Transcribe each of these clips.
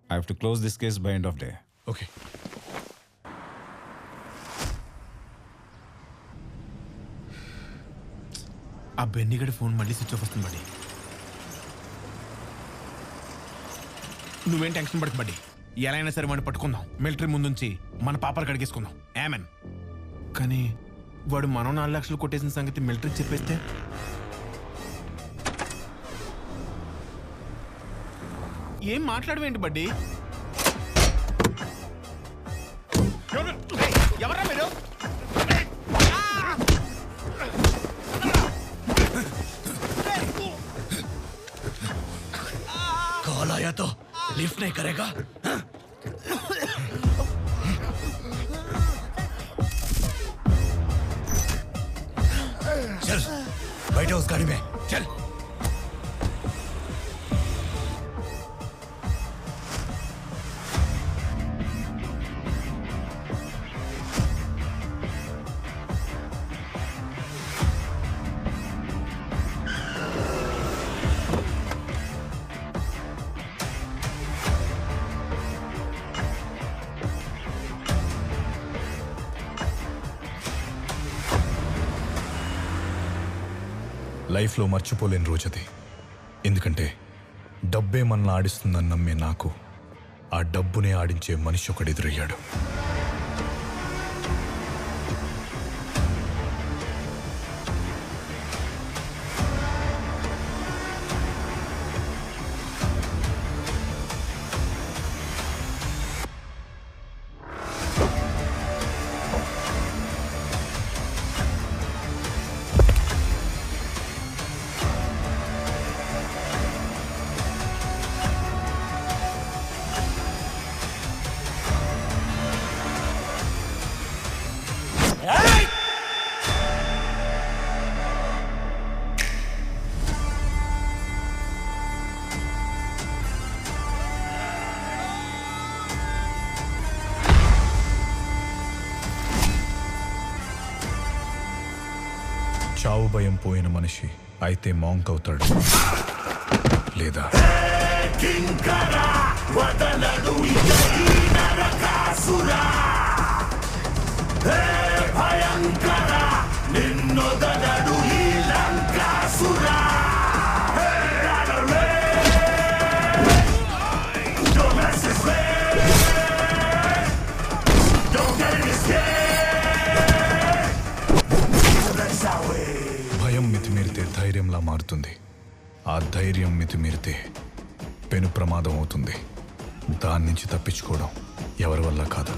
I have to close this case by end of day. Okay. ఆ బెన్నిగడి phone మళ్ళీ switch off వస్తుంది బడ్డీ. నువ్వేం టెన్షన్ పడకు బడ్డీ, ఎలా అయినా సరే వాడిని పట్టుకుందాం. మిలిటరీ ముందుంచి మన పాపలు కడిగేసుకుందాం. ఆమెన్. కానీ వాడు మనం 4 లక్షలు కొట్టేసిన సంగతి మిలిటరీకి చెప్పేస్తే ఏం మాట్లాడవేంటి బడ్డీ? ఎవరా మీరు? कॉल आया तो लिफ्ट नहीं करेगा? चल बैठो उस गाड़ी में, चल. లైఫ్లో మర్చిపోలేని రోజది. ఎందుకంటే డబ్బే మనల్ని ఆడిస్తుందని నమ్మే నాకు ఆ డబ్బునే ఆడించే మనిషి ఒకడు ఎదురయ్యాడు. చావు భయం పోయిన మనిషి అయితే మాంక్ అవుతాడు, లేదా భయం మితిమీరితే ధైర్యంలా మారుతుంది. ఆ ధైర్యం మితిమీరితే పెను ప్రమాదం అవుతుంది. దాని నుంచి తప్పించుకోవడం ఎవరి వల్ల కాదు.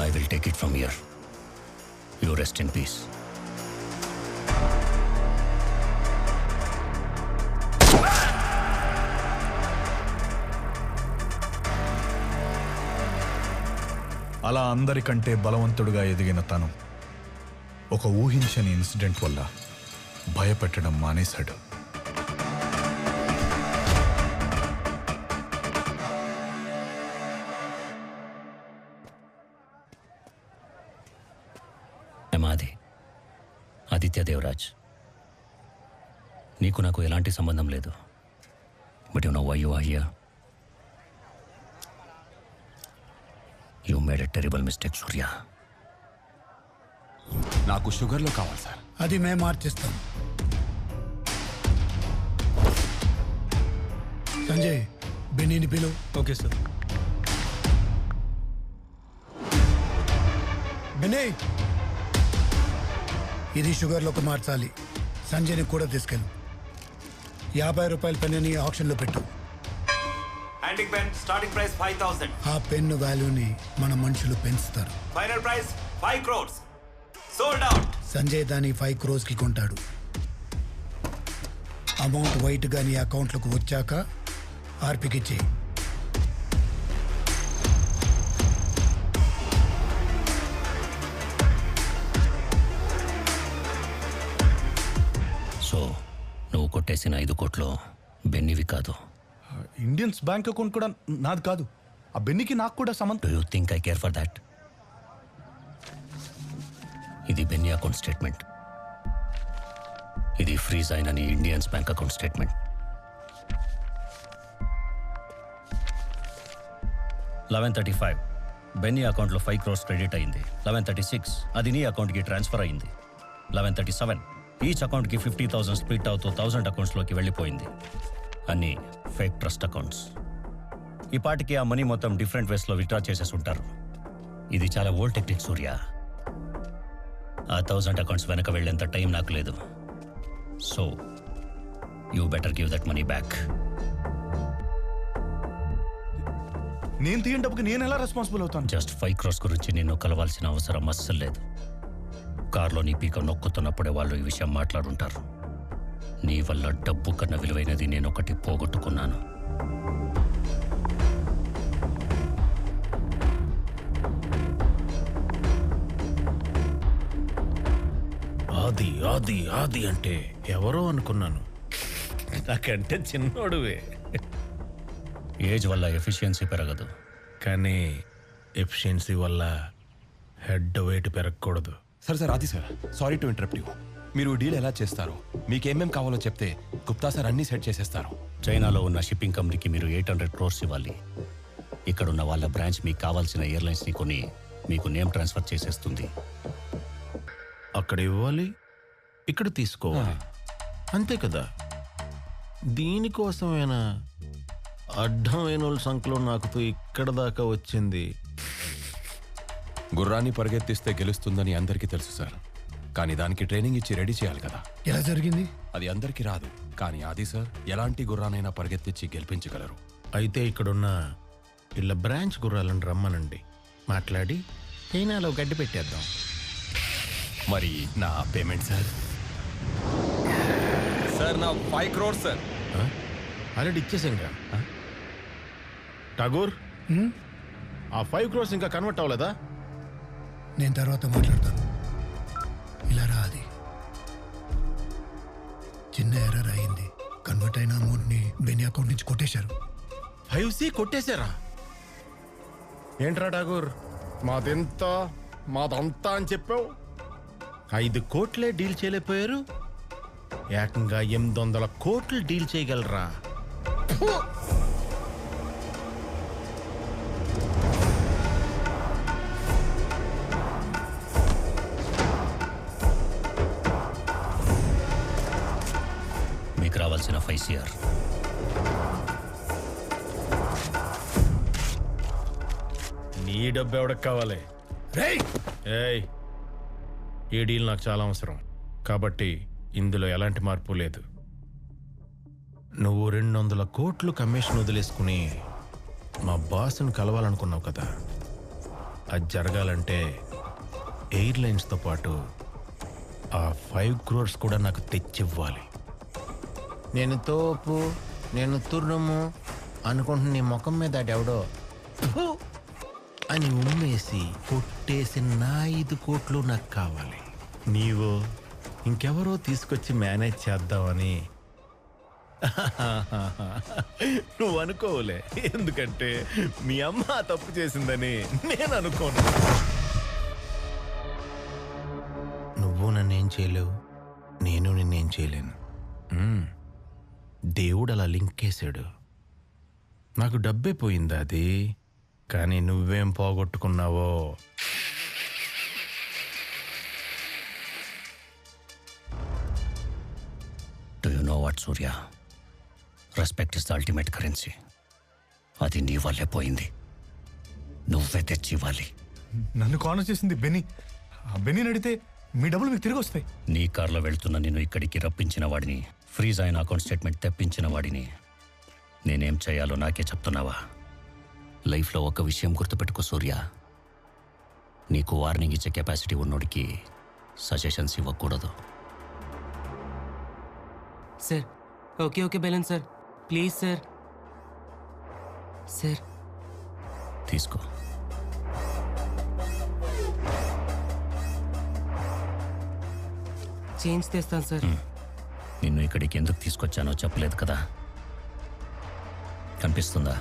I will take it from here. You rest in peace. అలా అందరికంటే బలవంతుడుగా ఎదిగిన తను ఒక ఊహించని ఇన్సిడెంట్ వల్ల భయపెట్టడం మానేశాడు. మాది ఆదిత్య దేవరాజ్. నీకు నాకు ఎలాంటి సంబంధం లేదు. But you know why you are here. You made a terrible mistake, Surya. నాకు షుగర్లో కావాలి సార్. అది మేము మార్చిస్తాం. సంజయ్, బెన్నీని పిలువు. Okay sir. బెన్నీ, ఇది షుగర్లోకి మార్చాలి. సంజయ్ని కూడా తీసుకెళ్ళు. 50 రూపాయల పెన్నుని ఆప్షన్లో పెట్టు. Handing pen starting price 5000. ఆ పెన్ను వాల్యూని మన మనుషులు పెంచుతారు. Final price 5 crores. Sold out. Sanjay దాన్ని 5 crores కొంటాడు. అమౌంట్ వైట్గా నీ అకౌంట్లోకి వచ్చాక ఆర్పికి ఇచ్చేయి. సో నువ్వు కొట్టేసిన 5 కోట్లు బెన్నీవి కాదు. ఇండియన్స్ బ్యాంక్ అకౌంట్ కూడా నాది కాదు. ఆ బెన్నీకి నాకు కూడా సంబంధం. Do you think I care for that? ఇది బెన్నీ అకౌంట్ స్టేట్మెంట్. ఇది ఫ్రీజ్ అయిన నీ Indians bank account statement. 11:35 Benny అకౌంట్లో 5 crores క్రెడిట్ అయింది. 11:36 అది నీ అకౌంట్కి ట్రాన్స్ఫర్ అయింది. 11:37 ఈచ్ అకౌంట్కి 50,000 స్ప్లిట్ అవుతూ 1000 అకౌంట్స్లోకి వెళ్ళిపోయింది. అన్నీ ఫేక్ ట్రస్ట్ అకౌంట్స్. ఈ పాటికి ఆ మనీ మొత్తం డిఫరెంట్ వేస్లో విత్డ్రా చేసేసి ఉంటారు. ఇది చాలా ఓల్డ్ టెక్నిక్ సూర్య. ఆ 1000 అకౌంట్స్ వెనక వెళ్ళేంత టైం నాకు లేదు. So you better give that money back. నేను తీయని డబ్బుకి నేను ఎలా రెస్పాన్సిబుల్ అవుతాను? జస్ట్ 5 crores గురించి నిన్ను కలవాల్సిన అవసరం అస్సలు లేదు. కార్లో నీ పీక నొక్కుతున్నప్పుడే వాళ్ళు ఈ విషయం మాట్లాడుంటారు. నీ వల్ల డబ్బు కన్నా విలువైనది నేను ఒకటి పోగొట్టుకున్నాను. ఆది ఆది ఆది అంటే ఎవరో అనుకున్నాను. నాకంటే చిన్నోడువే. ఏజ్ వల్ల ఎఫిషియన్సీ పెరగదు, కానీ ఎఫిషియన్సీ వల్ల హెడ్ వెయిట్ పెరగకూడదు. సార్ అది sir, sorry to interrupt you. మీరు డీల్ ఎలా చేస్తారో, మీకేమేం కావాలో చెప్తే గుప్తా సార్ అన్నీ సెట్ చేసేస్తారు. చైనాలో ఉన్న షిప్పింగ్ కంపెనీకి మీరు 800 crores ఇవ్వాలి. ఇక్కడున్న వాళ్ళ బ్రాంచ్ మీకు కావాల్సిన ఎయిర్లైన్స్ని కొని మీకు నేమ్ ట్రాన్స్ఫర్ చేసేస్తుంది. అక్కడ ఇవ్వాలి, ఇక్కడ తీసుకోవాలి, అంతే కదా. దీనికోసమేనా అడ్డమైన వాళ్ళ సంఖ్యలో నాకుతూ ఇక్కడ దాకా వచ్చింది? గుర్రాన్ని పరిగెత్తిస్తే గెలుస్తుందని అందరికీ తెలుసు సార్, కానీ దానికి ట్రైనింగ్ ఇచ్చి రెడీ చేయాలి కదా. ఎలా జరిగింది? అది అందరికీ రాదు, కానీ ఆది సార్ ఎలాంటి గుర్రానైనా పరిగెత్తించి గెలిపించగలరు. అయితే ఇక్కడున్న ఇలా బ్రాంచ్ గుర్రాలను రమ్మనండి, మాట్లాడి చైనాలో గడ్డి పెట్టేద్దాం. మరి నా పేమెంట్ సార్? సార్ నా 5 crores సార్. ఆల్రెడీ ఇచ్చేసాంగా. ఠాగూర్, ఆ 5 crores ఇంకా కన్వర్ట్ అవ్వలేదా? నేను తర్వాత మాట్లాడతాను. ఇలా రా. అది చిన్న ఎర్రర్ అయింది. కన్వర్ట్ అయిన అమౌంట్ని బెన్నీ అకౌంట్ నుంచి కొట్టేశారు. 5C కొట్టేశారా? ఏంట్రా ఠాగూర్, మాదంతా అని చెప్పావు. 5 కోట్లే డీల్ చేయలేకపోయారు, ఏకంగా 800 కోట్లు డీల్ చేయగలరా? మీకు రావాల్సిన 5 CR. నీ డబ్బు ఎవడకు కావాలి? ఏయ్, ఈ డీల్ నాకు చాలా అవసరం, కాబట్టి ఇందులో ఎలాంటి మార్పు లేదు. నువ్వు 200 కోట్లు కమిషన్ వదిలేసుకుని మా బాస్ని కలవాలనుకున్నావు కదా, అది జరగాలంటే ఎయిర్లైన్స్తో పాటు ఆ 5 crores కూడా నాకు తెచ్చివ్వాలి. నేను తోపు, నేను తుర్రము అనుకుంటున్న నీ ముఖం మీద అడెవడో అని ఉమ్మేసి కొట్టేసి నా 5 కోట్లు నాకు కావాలి. నీవు ఇంకెవరో తీసుకొచ్చి మేనేజ్ చేద్దామని నువ్వు అనుకోవులే, ఎందుకంటే మీ అమ్మ తప్పు చేసిందని నేను అనుకోను. నువ్వు నన్నేం చేయలేవు, నేను నిన్నేం చేయలేను. దేవుడు అలా లింక్ వేసాడు. నాకు డబ్బే పోయిందా అది, కానీ నువ్వేం పోగొట్టుకున్నావో. Do you know what Surya, respect is the ultimate currency. అది నీ వల్లే పోయింది, నువ్వే తెచ్చి ఇవ్వాలి. నన్ను కార్నర్ చేసింది బెన్నీ. ఆ బెన్నీని అడిగితే మీ డబ్బులు మీకు తిరిగి వస్తాయి. నీ కార్లో వెళ్తున్న నిన్ను ఇక్కడికి రప్పించిన వాడిని, ఫ్రీజ్ అయిన అకౌంట్ స్టేట్మెంట్ తెప్పించిన వాడిని నేనేం చేయాలో నాకే చెప్తున్నావా? లైఫ్లో ఒక విషయం గుర్తుపెట్టుకో సూర్య, నీకు వార్నింగ్ ఇచ్చే కెపాసిటీ ఉన్నోడికి సజెషన్స్ ఇవ్వకూడదు. Sir okay okay balloon sir, please sir. Sir తీసుకో. చేంజ్ తెస్తాను సార్. నిన్ను ఇక్కడికి ఎందుకు తీసుకొచ్చానో చెప్పలేదు కదా, కనిపిస్తుందా?